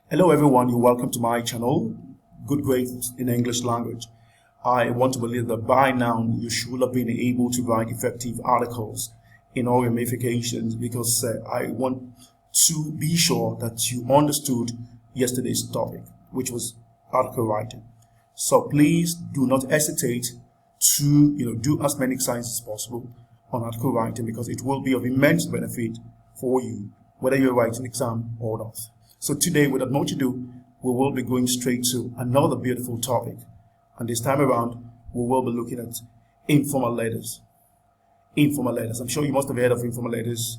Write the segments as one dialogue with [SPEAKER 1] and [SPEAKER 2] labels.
[SPEAKER 1] Hello everyone, you're welcome to my channel, Good Grades in English Language. I want to believe that by now you should have been able to write effective articles in all ramifications because I want to be sure that you understood yesterday's topic, which was article writing. So please do not hesitate to do as many exercises as possible on article writing because it will be of immense benefit for you, whether you're writing an exam or not. So today, without much ado, we will be going straight to another beautiful topic. And this time around, we will be looking at informal letters. Informal letters. I'm sure you must have heard of informal letters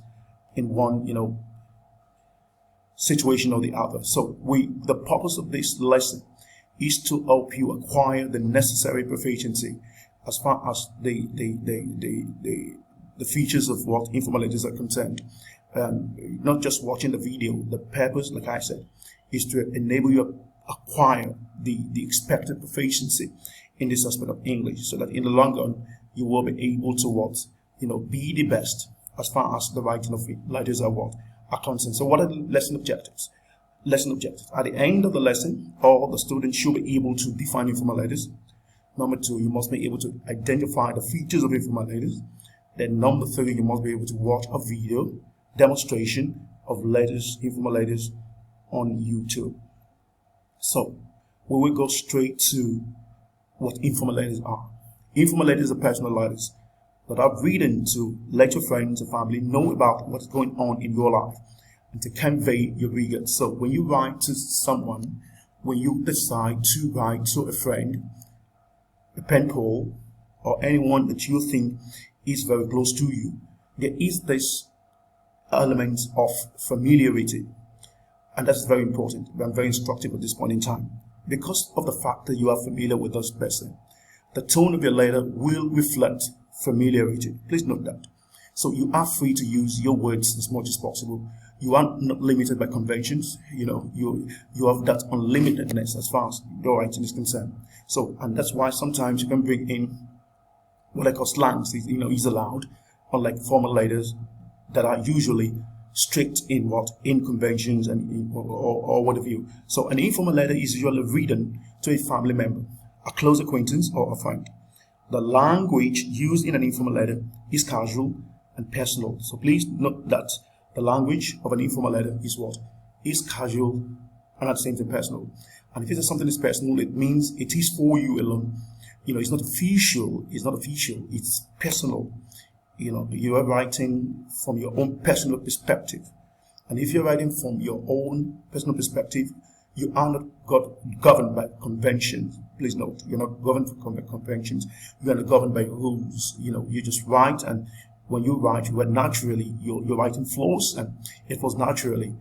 [SPEAKER 1] in one, situation or the other. So the purpose of this lesson is to help you acquire the necessary proficiency as far as the features of what informal letters are concerned. Not just watching the video. The purpose, like I said, is to enable you to acquire the expected proficiency in this aspect of English, so that in the long run you will be able to be the best as far as the writing of letters are concerned. So what are the lesson objectives? Lesson objectives. At the end of the lesson, all the students should be able to define informal letters. Number 2, you must be able to identify the features of informal letters. Then number 3, you must be able to watch a video demonstration of informal letters on YouTube. So we will go straight to what informal letters are. Informal letters are personal letters that are written to let your friends and family know about what's going on in your life and to convey your regrets. So when you write to someone, when you decide to write to a friend, a pen pal, or anyone that you think is very close to you, there is this element of familiarity, and that's very important and very instructive at this point in time. Because of the fact that you are familiar with this person, the tone of your letter will reflect familiarity. Please note that. So you are free to use your words as much as possible. You are not limited by conventions. You have that unlimitedness as far as your writing is concerned. So, and that's why sometimes you can bring in what I call slangs. Is allowed, unlike formal letters that are usually strict in conventions and or what have you. So an informal letter is usually written to a family member, a close acquaintance, or a friend. The language used in an informal letter is casual and personal. So please note that the language of an informal letter is casual and at the same time personal. And if it is something that's personal, it means it is for you alone. It's not official. It's personal. You are writing from your own personal perspective. And if you're writing from your own personal perspective, you are not governed by conventions. Please note, you're not governed by conventions. You are not governed by rules. You just write, and when you write, your writing flows, and it flows naturally.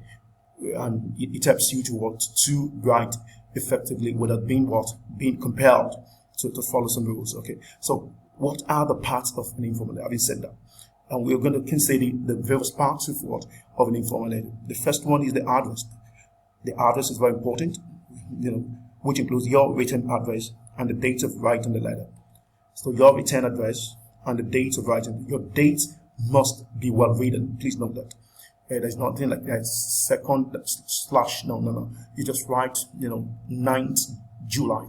[SPEAKER 1] And it helps you to write effectively without being compelled to follow some rules. Okay, so what are the parts of an informal letter? Having said that, and we're going to consider the various parts of an informal letter. The first one is the address. The address is very important, which includes your written address and the date of writing the letter. So your written address and the date of writing. Your date must be well written. Please note that. There's nothing like that second slash. No. You just write, 9th July,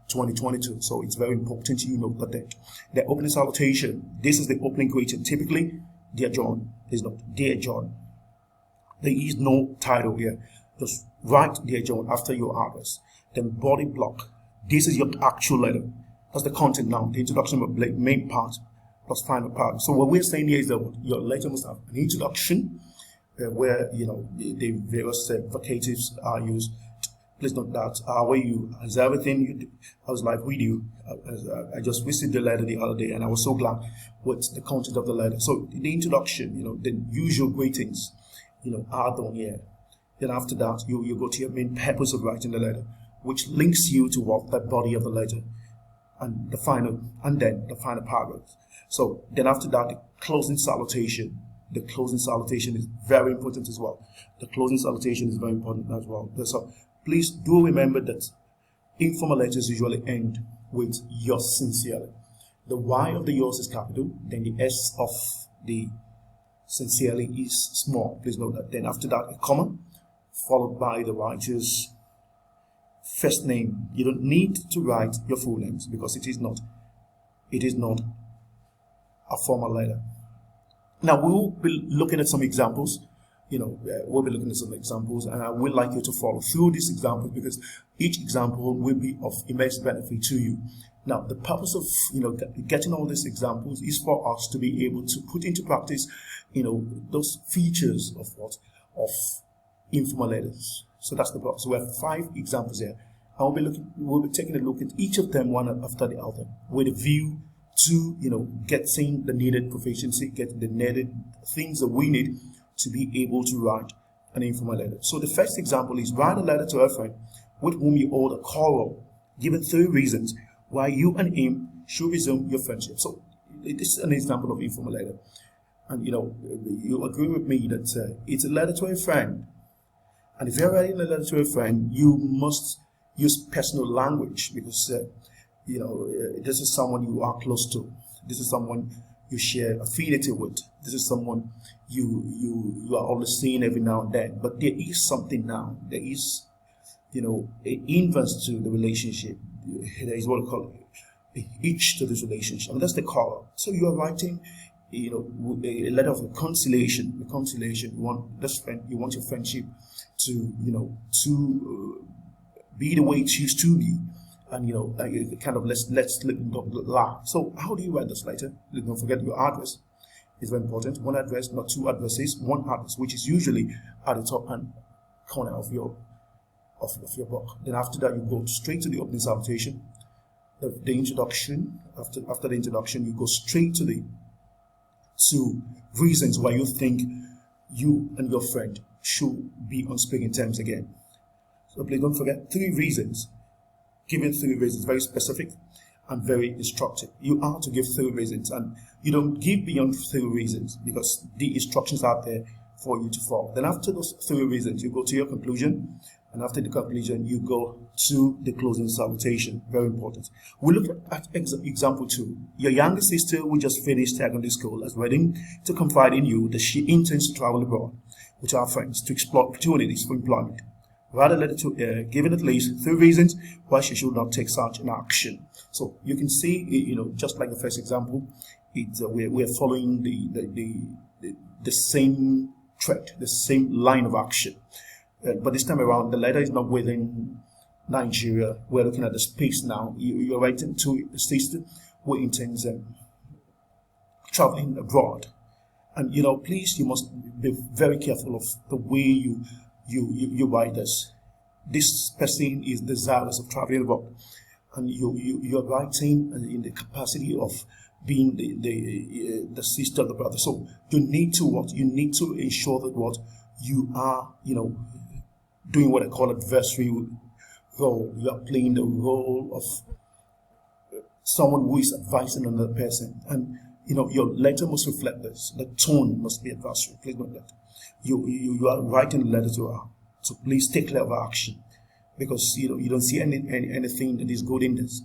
[SPEAKER 1] 2022. So it's very important you know the date. The opening salutation. This is the opening greeting. Typically, Dear John. Please note, Dear John. There is no title here. Just write Dear John after your address. Then body block. This is your actual letter. That's the content now. The introduction of the main part plus final part. So what we're saying here is that your letter must have an introduction where the various vocatives are used. Please note that how's everything? How's life with you? I just received the letter the other day, and I was so glad with the content of the letter. So the introduction, the usual greetings, are done here. Then after that, you go to your main purpose of writing the letter, which links you to the body of the letter, and then the final paragraph. So then after that, the closing salutation. The closing salutation is very important as well. The closing salutation is very important as well. So please do remember that informal letters usually end with yours sincerely. The Y of the yours is capital, then the S of the sincerely is small. Please note that. Then after that, a comma, followed by the writer's first name. You don't need to write your full names because it is not a formal letter. Now we will be looking at some examples. We'll be looking at some examples, and I would like you to follow through these examples because each example will be of immense benefit to you. Now, the purpose of getting all these examples is for us to be able to put into practice, those features of informal letters. So that's the purpose. So we have 5 examples here. We'll be taking a look at each of them one after the other with a view to getting the needed proficiency, getting the needed things that we need to be able to write an informal letter. So the first example is write a letter to a friend with whom you hold a quarrel, given 3 reasons why you and him should resume your friendship. So this is an example of informal letter. And you agree with me that it's a letter to a friend. And if you're writing a letter to a friend, you must use personal language because this is someone you are close to. This is someone you share affinity with. This is someone you are always seeing every now and then. But there is something now. There is, an inverse to the relationship. There is what we call a hitch to this relationship. And that's the quarrel. So you are writing, a letter of reconciliation. Reconciliation. You want your friendship to, be the way it used to be. And kind of let's laugh. So how do you write this letter? Don't forget your address. It's very important. One address, not 2 addresses. One address, which is usually at the top hand corner of your book. Then after that, you go straight to the opening salutation, the introduction. After the introduction, you go straight to the 2 reasons why you think you and your friend should be on speaking terms again. So please don't forget 3 reasons. Giving 3 reasons, very specific and very instructive. You are to give 3 reasons, and you don't give beyond 3 reasons because the instructions are there for you to follow. Then after those 3 reasons, you go to your conclusion, and after the conclusion, you go to the closing salutation. Very important. We look at example 2. Your younger sister who just finished secondary school is ready to confide in you that she intends to travel abroad with her friends to explore opportunities for employment. Write a letter to her, giving at least 3 reasons why she should not take such an action. So you can see, just like the first example, we're following the same thread, the same line of action. But this time around, the letter is not within Nigeria. We're looking at the space now. You're writing to a sister who intends traveling abroad. And, please, you must be very careful of the way you write this. This person is desirous of traveling abroad, and you are writing in the capacity of being the sister of the brother. So you need to ensure that you are doing what I call adversary role. You are playing the role of someone who is advising another person, and your letter must reflect this. The tone must be adversary. Please note that. You are writing a letter to her, so please take clever action because you don't see anything that is good in this,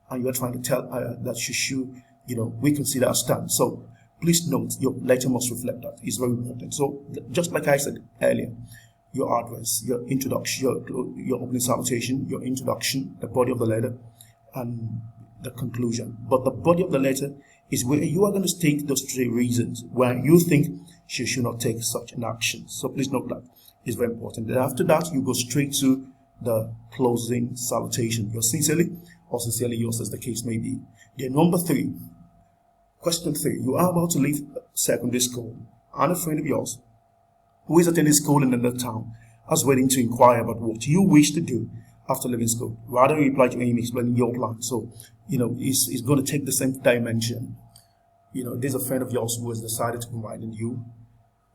[SPEAKER 1] and you are trying to tell her that she should reconsider her stand. So please note your letter must reflect that. It's very important. So just like I said earlier, your address, your introduction, your opening salutation, your introduction, the body of the letter, and the conclusion. But the body of the letter is where you are going to state those 3 reasons why you think she should not take such an action. So please note that is very important. Then after that, you go straight to the closing salutation. Yours sincerely or sincerely yours, as the case may be. Then number 3, question 3. You are about to leave secondary school, and a friend of yours who is attending school in another town is waiting to inquire about what you wish to do after leaving school. Rather, reply to him explaining your plan. So, it's going to take the same dimension. There's a friend of yours who has decided to confide in you,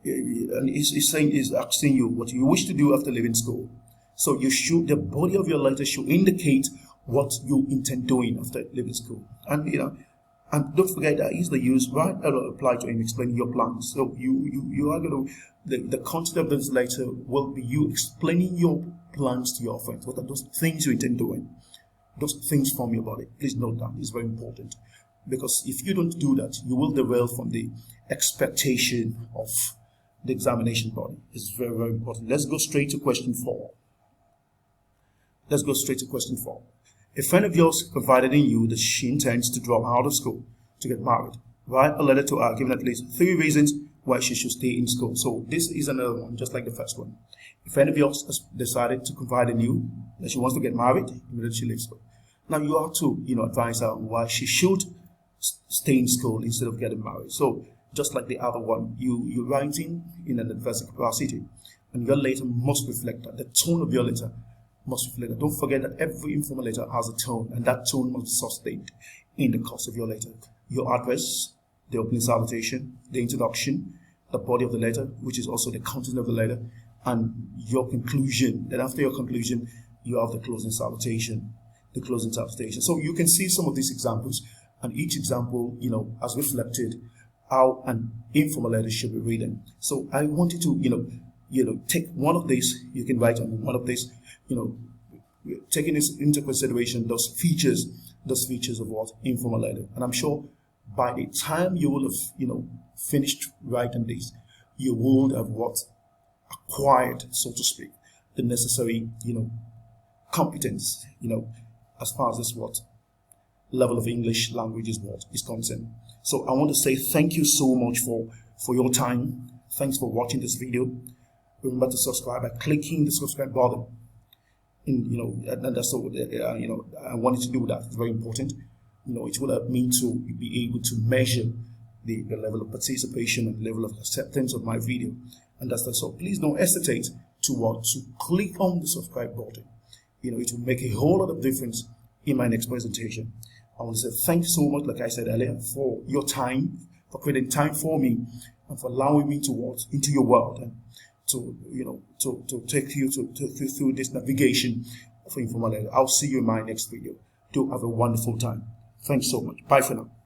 [SPEAKER 1] and he's asking you what you wish to do after leaving school. So the body of your letter should indicate what you intend doing after leaving school. And don't forget that is the use right apply to him explaining your plans. So you are going to the content of this letter will be you explaining your plans to your friends. What are those things you intend doing? Those things from your body. Please note that it's very important, because if you don't do that, you will derail from the expectation of the examination body. It's very, very important. Let's go straight to question 4. Let's go straight to question 4. A friend of yours confided in you that she intends to drop out of school to get married. Write a letter to her giving at least 3 reasons why she should stay in school. So this is another one, just like the first one. A friend of yours has decided to confide in you that she wants to get married immediately she leaves school. Now you are to, advise her on why she should stay in school instead of getting married. So just like the other one, you're writing in an adverse capacity, and your letter must reflect that. The tone of your letter must reflect that. Don't forget that every informal letter has a tone, and that tone must be sustained in the course of your letter. Your address, the opening salutation, the introduction, the body of the letter, which is also the content of the letter, and your conclusion. Then after your conclusion, you have the closing salutation. The closing salutation. So you can see some of these examples, and each example, has reflected how an informal letter should be written. So I want you to, take one of these. You can write on one of these, taking this into consideration, those features of what informal letter. And I'm sure by the time you will have, finished writing this, you will have acquired, so to speak, the necessary, competence, as far as this level of English language is concerned. So I want to say thank you so much for your time. Thanks for watching this video. Remember to subscribe by clicking the subscribe button. And that's all. I wanted to do that. It's very important. It will help me to be able to measure the level of participation and level of acceptance of my video. And that's all. Please don't hesitate to click on the subscribe button. It will make a whole lot of difference in my next presentation. I want to say thank you so much, like I said earlier, for your time, for creating time for me, and for allowing me to walk into your world and to take you through this navigation of informal letter. I'll see you in my next video. Do have a wonderful time. Thanks so much. Bye for now.